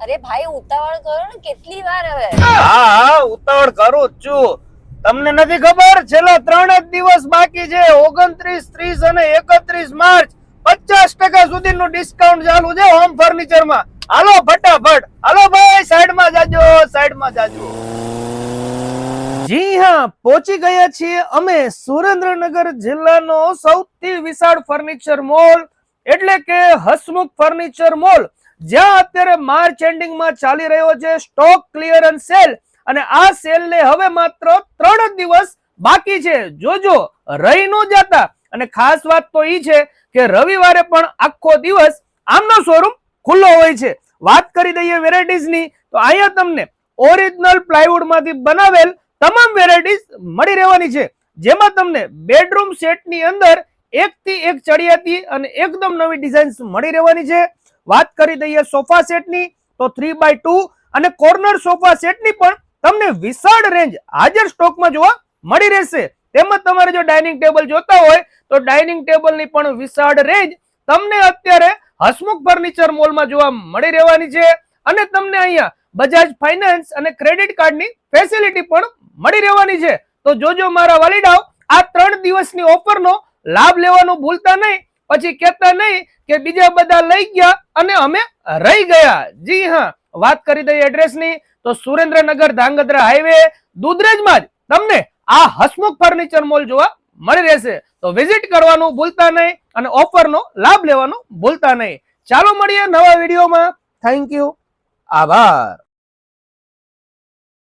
અરે ભાઈ ઉતાવળ કરો ને, કેટલી વાર હવે? હા ઉતાવળ કરું જ છું. તમને નથી ખબર છેલ્લા 3 જ દિવસ બાકી છે. 29, 30 અને 31 માર્ચ 50% સુધીનું ડિસ્કાઉન્ટ ચાલુ છે હોમ ફર્નિચર માં. હાલો ફટાફટ, હાલો ભાઈ સાઈડમાં જાજો, સાઈડમાં જાજો. જી હા, પહોંચી ગયા છીએ અમે સુરેન્દ્રનગર જિલ્લાનો સૌથી વિશાળ ફર્નિચર મોલ એટલે કે હસમુખ ફર્નિચર મોલ, જ્યાં અત્યારે માર્ચ એન્ડિંગ માં ચાલી રહ્યો છે સ્ટોક ક્લિયરન્સ સેલ. અને આ સેલ ને હવે માત્ર 3 જ દિવસ બાકી છે. જોજો રહી ન જતા. અને ખાસ વાત તો ઈ છે કે રવિવારે પણ આખો દિવસ આમનો શોરૂમ ખુલ્લો હોય છે. વાત કરી દઈએ વેરાયટીઝ ની, તો અહીંયા તમને ઓરિજિનલ પ્લાયવુડ માંથી બનાવેલ તમામ વેરાયટીઝ મળી રહેવાની છે, જેમાં તમને બેડરૂમ સેટ ની અંદર એક થી એક ચડિયાતી અને એકદમ નવી ડિઝાઇન્સ મળી રહેવાની છે. વાત કરી દઈએ સોફા સેટ ની, તો 3x2 અને કોર્નર સોફા સેટ ની પણ તમને વિશાળ રેન્જ હાજર સ્ટોકમાં જોવા મળી રહેશે. તેમજ તમારે જો ડાઇનિંગ ટેબલ જોતા હોય તો ડાઇનિંગ ટેબલ ની પણ વિશાળ રેન્જ તમને અત્યારે હસમુખ ફર્નિચર મોલમાં જોવા મળી રહેવાની છે. અને તમને અહીંયા બજાજ ફાઇનાન્સ અને ક્રેડિટ કાર્ડની ફેસિલિટી પણ મળી રહેવાની છે. તો જોજો મારા વાલીડાઓ, આ 3 દિવસની ઓફરનો લાભ લેવાનું ભૂલતા નહીં. પછી કહેતા નહીં કે બીજા બધા લઈ ગયા અને અમે રહી ગયા. જી હા, વાત કરી દઈએ એડ્રેસની, તો સુરેન્દ્રનગર ધાંગધ્રા હાઈવે દુધરેજમાં જ તમને આ હસમુખ ફર્નિચર મોલ જોવા મળી રહેશે. તો વિઝિટ કરવાનું ભૂલતા નહીં અને ઓફરનો લાભ લેવાનું ભૂલતા નહીં. ચાલો મળીએ નવા વિડીયોમાં. થેન્ક યુ, આભાર.